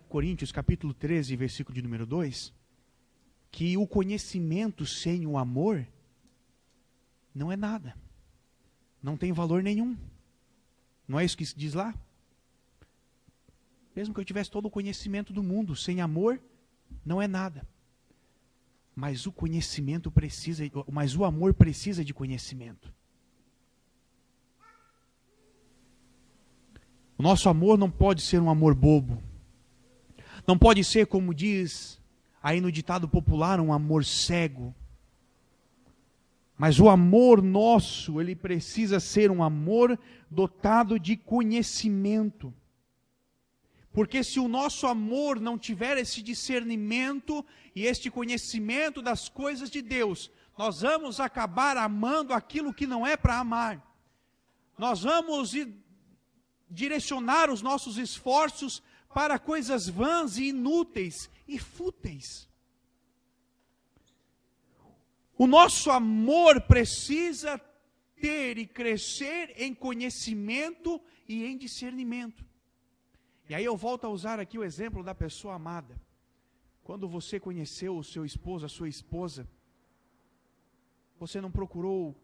Coríntios, capítulo 13, versículo de número 2, que o conhecimento sem o amor não é nada. Não tem valor nenhum. Não é isso que se diz lá? Mesmo que eu tivesse todo o conhecimento do mundo, sem amor, não é nada. Mas o conhecimento precisa, mas o amor precisa de conhecimento. O nosso amor não pode ser um amor bobo. Não pode ser, como diz aí no ditado popular, um amor cego. Mas o amor nosso, ele precisa ser um amor dotado de conhecimento. Porque se o nosso amor não tiver esse discernimento e este conhecimento das coisas de Deus, nós vamos acabar amando aquilo que não é para amar. Nós vamos direcionar os nossos esforços para coisas vãs e inúteis e fúteis. O nosso amor precisa ter e crescer em conhecimento e em discernimento. E aí eu volto a usar aqui o exemplo da pessoa amada. Quando você conheceu o seu esposo, a sua esposa, você não procurou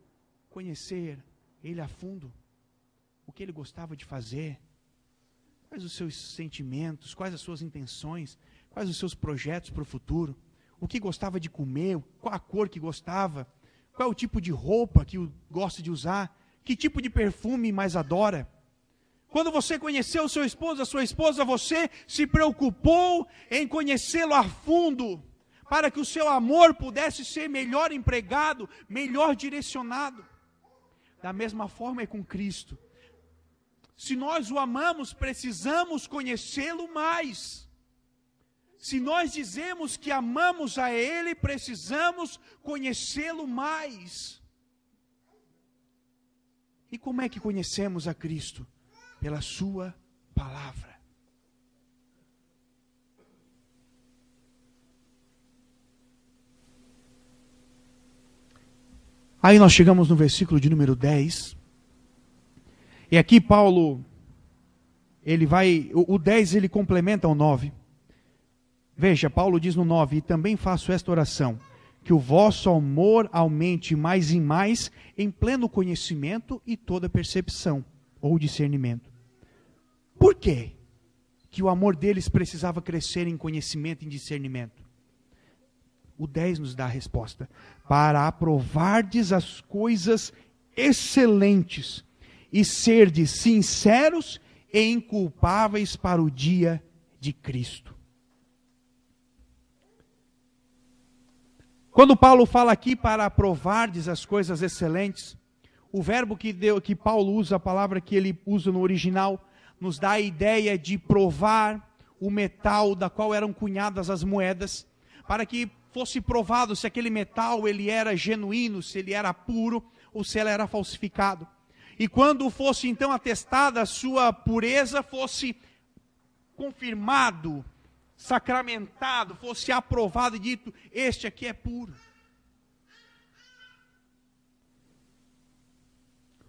conhecer ele a fundo? O que ele gostava de fazer? Quais os seus sentimentos? Quais as suas intenções? Quais os seus projetos para o futuro? O que gostava de comer? Qual a cor que gostava? Qual é o tipo de roupa que gosta de usar? Que tipo de perfume mais adora? Quando você conheceu o seu esposo, a sua esposa, você se preocupou em conhecê-lo a fundo, para que o seu amor pudesse ser melhor empregado, melhor direcionado. Da mesma forma é com Cristo. Se nós o amamos, precisamos conhecê-lo mais. Se nós dizemos que amamos a Ele, precisamos conhecê-lo mais. E como é que conhecemos a Cristo? Pela sua palavra. Aí nós chegamos no versículo de número 10. E aqui Paulo, o 10 ele complementa o 9. Veja, Paulo diz no 9, e também faço esta oração, que o vosso amor aumente mais e mais em pleno conhecimento e toda percepção, ou discernimento. Por quê que o amor deles precisava crescer em conhecimento e em discernimento? O 10 nos dá a resposta. Para aprovardes as coisas excelentes e serdes sinceros e inculpáveis para o dia de Cristo. Quando Paulo fala aqui para aprovardes as coisas excelentes, o verbo que Paulo usa, a palavra que ele usa no original, nos dá a ideia de provar o metal da qual eram cunhadas as moedas, para que fosse provado se aquele metal ele era genuíno, se ele era puro ou se ele era falsificado. E quando fosse então atestada a sua pureza, fosse confirmado, sacramentado, fosse aprovado e dito, este aqui é puro.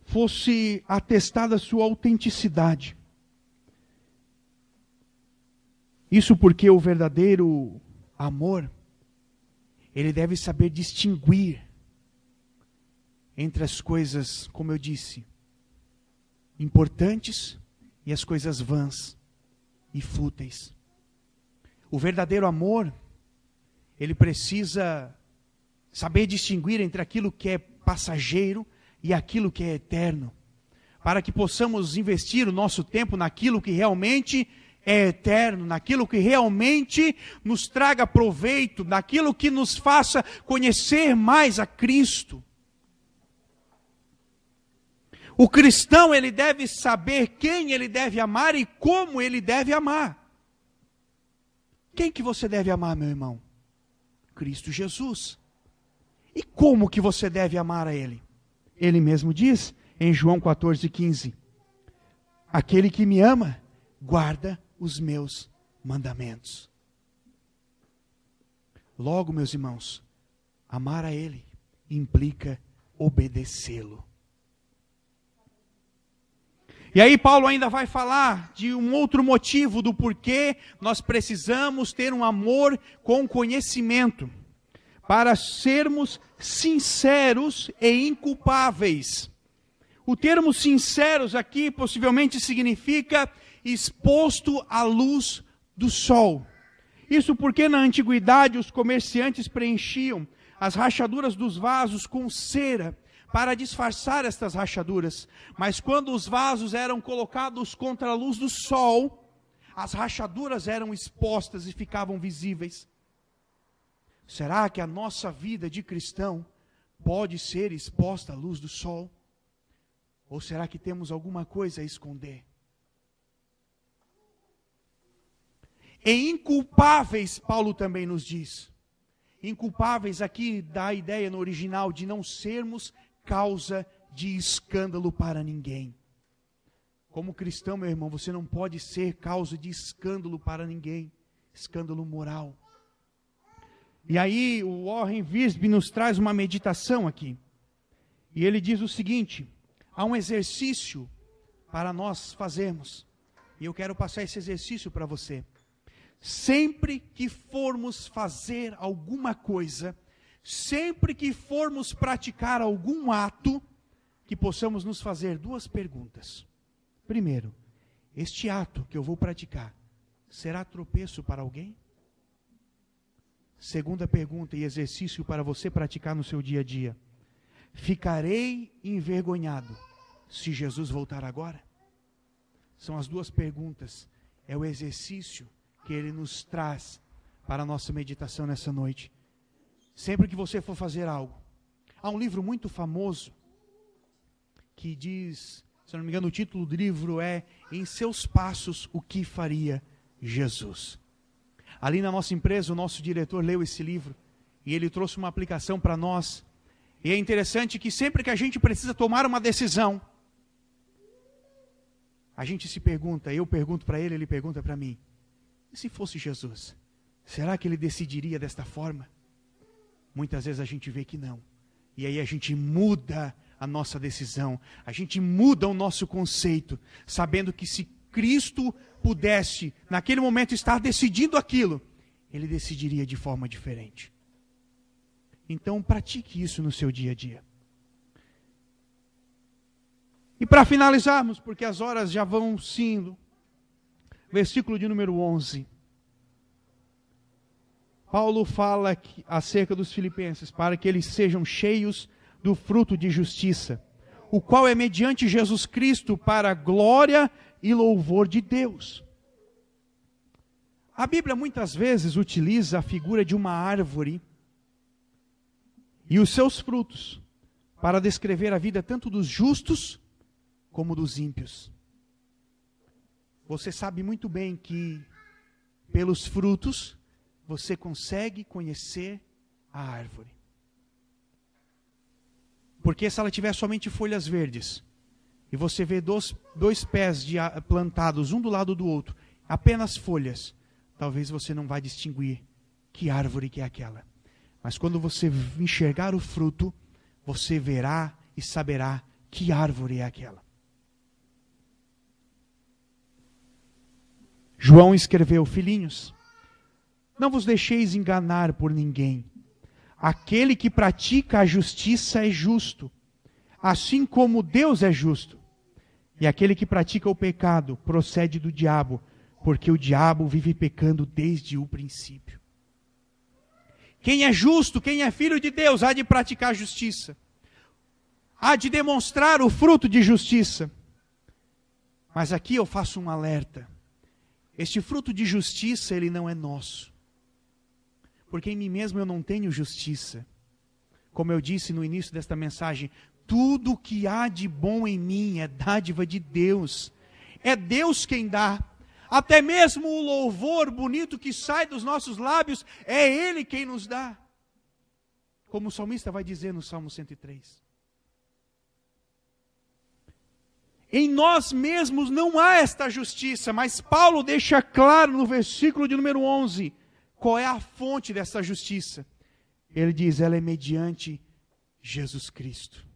Fosse atestada a sua autenticidade. Isso porque o verdadeiro amor, ele deve saber distinguir entre as coisas, como eu disse, importantes e as coisas vãs e fúteis. O verdadeiro amor, ele precisa saber distinguir entre aquilo que é passageiro e aquilo que é eterno, para que possamos investir o nosso tempo naquilo que realmente é eterno, naquilo que realmente nos traga proveito, naquilo que nos faça conhecer mais a Cristo. O cristão, ele deve saber quem ele deve amar e como ele deve amar. Quem que você deve amar, meu irmão? Cristo Jesus. E como que você deve amar a Ele? Ele mesmo diz em João 14,15: aquele que me ama, guarda os meus mandamentos. Logo, meus irmãos, amar a Ele implica obedecê-lo. E aí Paulo ainda vai falar de um outro motivo do porquê nós precisamos ter um amor com conhecimento, para sermos sinceros e inculpáveis. O termo sinceros aqui possivelmente significa exposto à luz do sol. Isso porque na antiguidade os comerciantes preenchiam as rachaduras dos vasos com cera, para disfarçar estas rachaduras. Mas quando os vasos eram colocados contra a luz do sol, as rachaduras eram expostas e ficavam visíveis. Será que a nossa vida de cristão pode ser exposta à luz do sol? Ou será que temos alguma coisa a esconder? E inculpáveis, Paulo também nos diz. Inculpáveis aqui dá a ideia no original de não sermos causa de escândalo para ninguém. Como cristão, meu irmão, você não pode ser causa de escândalo para ninguém, escândalo moral. E aí o Warren Wiersbe nos traz uma meditação aqui. E ele diz o seguinte: há um exercício para nós fazermos. E eu quero passar esse exercício para você. Sempre que formos fazer alguma coisa, sempre que formos praticar algum ato, que possamos nos fazer duas perguntas. Primeiro, este ato que eu vou praticar, será tropeço para alguém? Segunda pergunta e exercício para você praticar no seu dia a dia. Ficarei envergonhado se Jesus voltar agora? São as duas perguntas. É o exercício que ele nos traz para a nossa meditação nessa noite. Sempre que você for fazer algo. Há um livro muito famoso que diz, se eu não me engano, o título do livro é Em Seus Passos, o que faria Jesus? Ali na nossa empresa, o nosso diretor leu esse livro e ele trouxe uma aplicação para nós. E é interessante que sempre que a gente precisa tomar uma decisão, a gente se pergunta, eu pergunto para ele, ele pergunta para mim: e se fosse Jesus? Será que ele decidiria desta forma? Muitas vezes a gente vê que não. E aí a gente muda a nossa decisão. A gente muda o nosso conceito. Sabendo que se Cristo pudesse, naquele momento, estar decidindo aquilo, Ele decidiria de forma diferente. Então pratique isso no seu dia a dia. E para finalizarmos, porque as horas já vão indo, versículo de número 11. Paulo fala acerca dos filipenses, para que eles sejam cheios do fruto de justiça, o qual é mediante Jesus Cristo para a glória e louvor de Deus. A Bíblia muitas vezes utiliza a figura de uma árvore e os seus frutos para descrever a vida tanto dos justos como dos ímpios. Você sabe muito bem que pelos frutos você consegue conhecer a árvore. Porque se ela tiver somente folhas verdes, e você vê dois pés plantados um do lado do outro, apenas folhas, talvez você não vá distinguir que árvore que é aquela. Mas quando você enxergar o fruto, você verá e saberá que árvore é aquela. João escreveu: filhinhos, não vos deixeis enganar por ninguém. Aquele que pratica a justiça é justo, assim como Deus é justo. E aquele que pratica o pecado procede do diabo, porque o diabo vive pecando desde o princípio. Quem é justo, quem é filho de Deus, há de praticar justiça. Há de demonstrar o fruto de justiça. Mas aqui eu faço um alerta. Este fruto de justiça, ele não é nosso. Porque em mim mesmo eu não tenho justiça. Como eu disse no início desta mensagem, tudo o que há de bom em mim é dádiva de Deus. É Deus quem dá. Até mesmo o louvor bonito que sai dos nossos lábios, é Ele quem nos dá. Como o salmista vai dizer no Salmo 103. Em nós mesmos não há esta justiça, mas Paulo deixa claro no versículo de número 11, qual é a fonte dessa justiça. Ele diz, ela é mediante Jesus Cristo.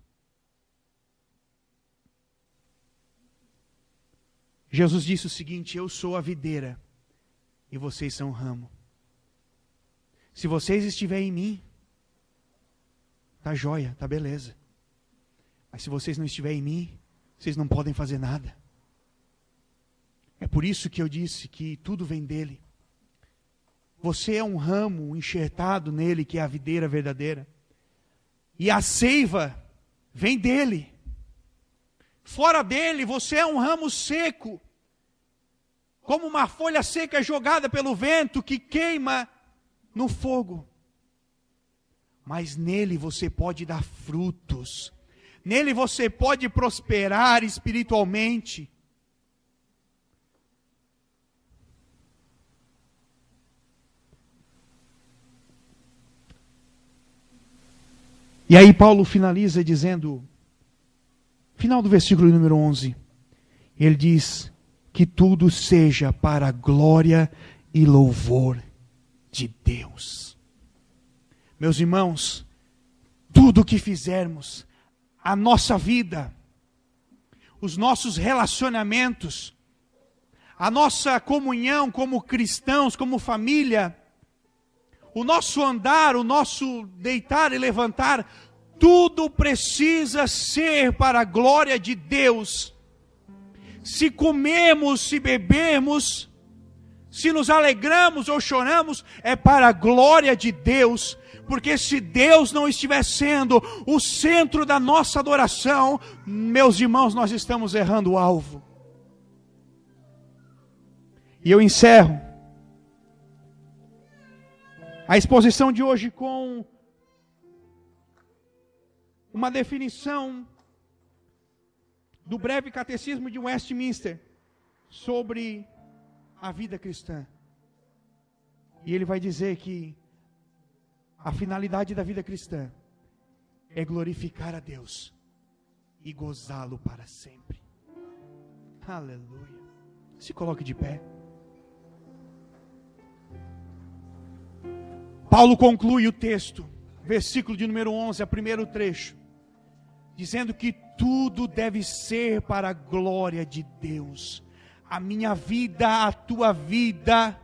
Jesus disse o seguinte, eu sou a videira e vocês são o ramo. Se vocês estiverem em mim, tá jóia, tá beleza. Mas se vocês não estiverem em mim, vocês não podem fazer nada. É por isso que eu disse que tudo vem dele. Você é um ramo enxertado nele, que é a videira verdadeira. E a seiva vem dele. Fora dele, você é um ramo seco. Como uma folha seca jogada pelo vento, que queima no fogo. Mas nele você pode dar frutos. Nele você pode prosperar espiritualmente. E aí Paulo finaliza dizendo, final do versículo número 11, ele diz que tudo seja para a glória e louvor de Deus. Meus irmãos, tudo o que fizermos, a nossa vida, os nossos relacionamentos, a nossa comunhão como cristãos, como família, o nosso andar, o nosso deitar e levantar, tudo precisa ser para a glória de Deus. Se comemos, se bebermos, se nos alegramos ou choramos, é para a glória de Deus. Porque se Deus não estiver sendo o centro da nossa adoração, meus irmãos, nós estamos errando o alvo. E eu encerro a exposição de hoje com uma definição do breve catecismo de Westminster sobre a vida cristã. E ele vai dizer que a finalidade da vida cristã é glorificar a Deus e gozá-lo para sempre. Aleluia. Se coloque de pé. Paulo conclui o texto, versículo de número 11, a primeiro trecho, dizendo que tudo deve ser para a glória de Deus. A minha vida, a tua vida,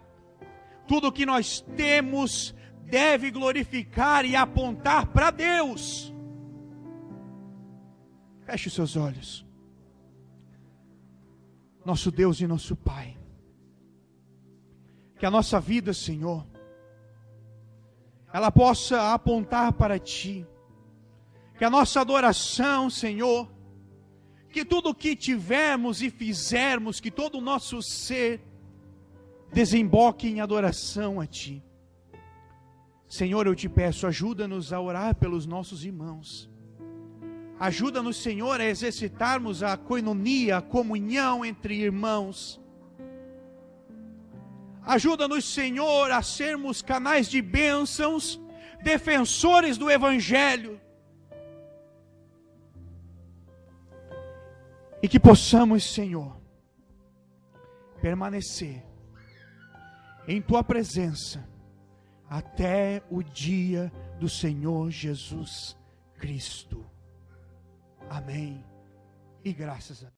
tudo que nós temos deve glorificar e apontar para Deus. Feche os seus olhos. Nosso Deus e nosso Pai, que a nossa vida, Senhor, ela possa apontar para Ti. Que a nossa adoração, Senhor, que tudo o que tivermos e fizermos, que todo o nosso ser desemboque em adoração a Ti. Senhor, eu te peço, ajuda-nos a orar pelos nossos irmãos. Ajuda-nos, Senhor, a exercitarmos a coinonia, a comunhão entre irmãos. Ajuda-nos, Senhor, a sermos canais de bênçãos, defensores do Evangelho. E que possamos, Senhor, permanecer em Tua presença até o dia do Senhor Jesus Cristo. Amém. E graças a Deus.